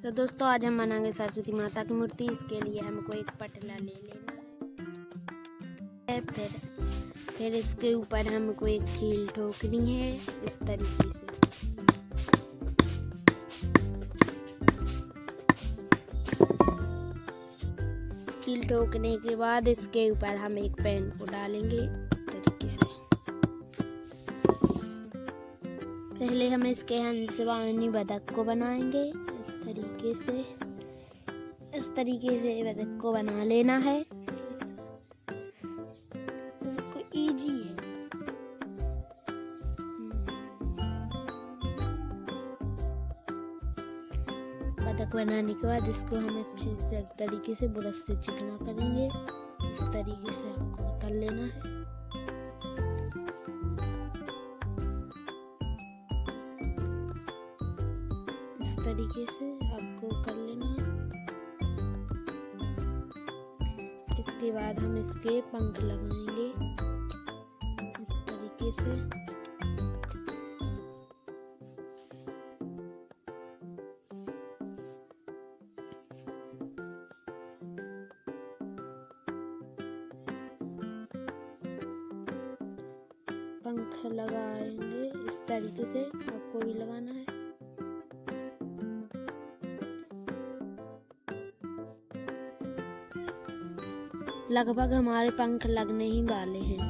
तो दोस्तों आज हम बनाएंगे सरस्वती माता की मूर्ति। इसके लिए हमको एक पटला ले लेना है। फिर इसके ऊपर हमको एक कील ठोकनी है इस तरीके से। कील ठोकने के बाद इसके ऊपर हम एक पेन को डालेंगे इस तरीके से। पहले हम इसके हंसवानी बतख को बनाएंगे इस तरीके से बतख को बना लेना है। इसको इजी है। बतख बनाने के बाद इसको हम अच्छे से तरीके से ब्रश से चिकना करेंगे। इस तरीके से आपको कर लेना है। तरीके से आपको कर लेना है। इसके बाद हम इसके पंख लगाएंगे इस तरीके से। पंख लगाएंगे इस तरीके से, आपको भी लगाना है। लगभग हमारे पंख लगने ही वाले हैं।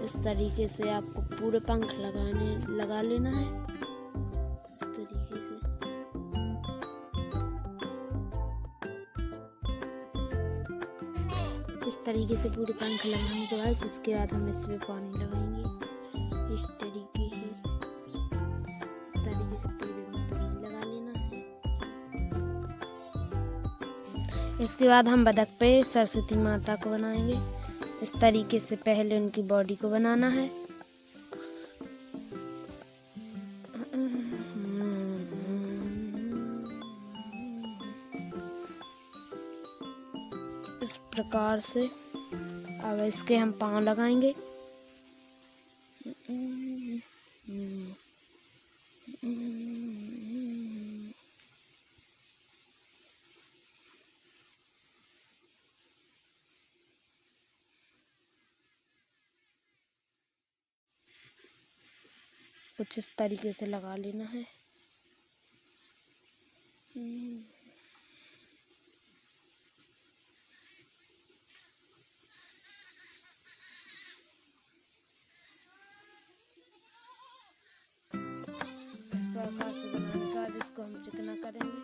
इस तरीके से आपको पूरे पंख लगा लेना है इस तरीके से। इस तरीके से पूरे पंख लगाने के बाद इसके बाद हम इसमें पानी लगाएंगे इस तरीके से। पूरे में पानी लगा लेना है। इसके बाद हम बतख पे सरस्वती माता को बनाएंगे इस तरीके से। पहले उनकी बॉडी को बनाना है। इस प्रकार से अब इसके हम पाँव लगाएंगे। कुछ इस तरीके से लगा लेना है। इस प्रकार से बनाने के बाद इसको हम चिकना करेंगे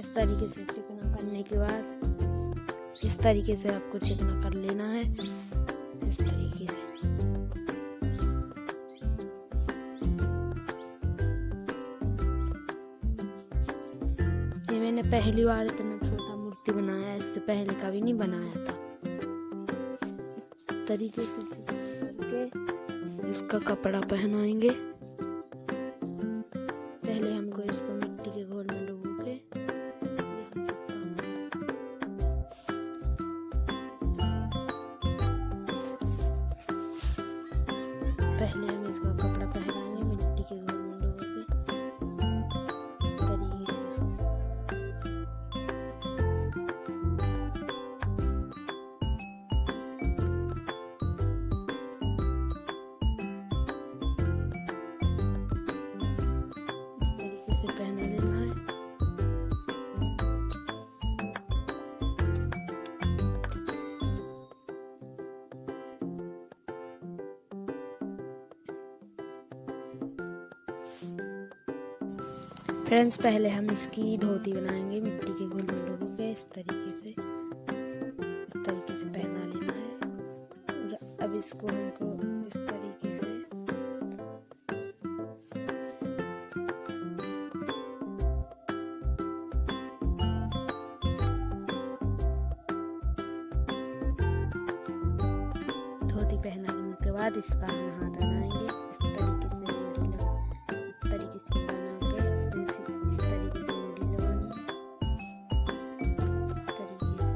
इस तरीके से। चिकना करने के बाद इस तरीके से आपको चिकना कर लेना है इस तरीके से। ये मैंने पहली बार इतना छोटा मूर्ति बनाया, इससे पहले कभी नहीं बनाया था। इस तरीके से करके इसका कपड़ा पहनाएंगे। पहले हमको इसको मिट्टी के घोल में डुबो के पहले हम इसका कपड़ा पहनाएंगे मिट्टी के घोल में डुबो के तरीके से। इस तरीके से पहना लेना है। फ्रेंड्स पहले हम इसकी धोती बनाएंगे मिट्टी के घोल में डुबो के इस तरीके से पहना लेना है। और अब इसको हमको इस तरीके से धोती पहनाने के बाद इसका हम हाथ बनाएंगे इस तरीके से। इस तरीके से बना के इस तरीके से मुड़ी लगानी है इस तरीके से।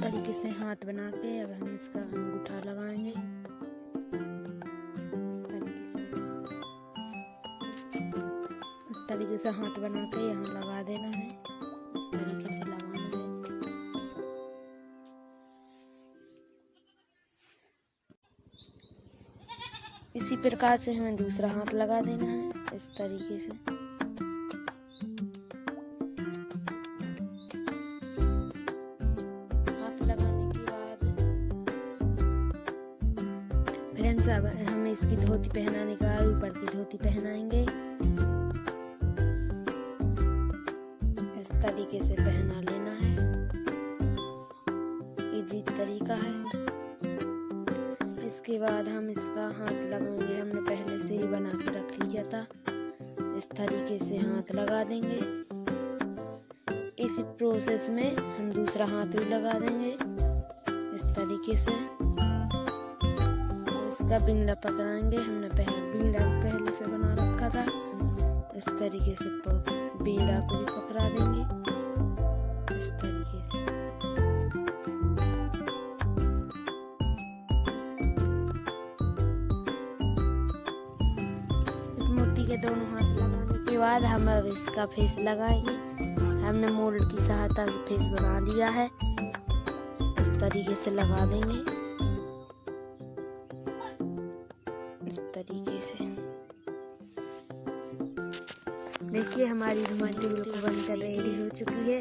तरीके से हाथ बना के अब हम इसका अंगूठा लगाएंगे। इस तरीके से हाथ बना के यहाँ लगा देना है। इस तरीके से लगाना है। इसी प्रकार से हमें दूसरा हाथ लगा देना है इस तरीके से। हाथ लगाने के बाद फ्रेंड्स अब हमें इसकी धोती पहनाने के बाद ऊपर की धोती पहनाएंगे। इस तरीके से पहना लेना है। इजी तरीका है। इसके बाद हम इसका हाथ लगाएंगे। हमने पहले से ही बना के रख लिया था। इस तरीके से हाथ लगा देंगे। इसी प्रोसेस में हम दूसरा हाथ भी लगा देंगे इस तरीके से। इसका बिंगड़ा पकड़ाएंगे। हमने बिंगड़ा पहले से बना रखा था। इस तरीके से बिंगड़ा को भी पकड़ा देंगे इस तरीके से। मोती के दोनों हाथ लगाने के बाद हम अब इसका फेस लगाएंगे। हमने मोल्ड की सहायता से फेस बना लिया है। इस तरीके से लगा देंगे इस तरीके से। देखिए हमारी रुमाल टेबल बनकर रेडी हो चुकी है।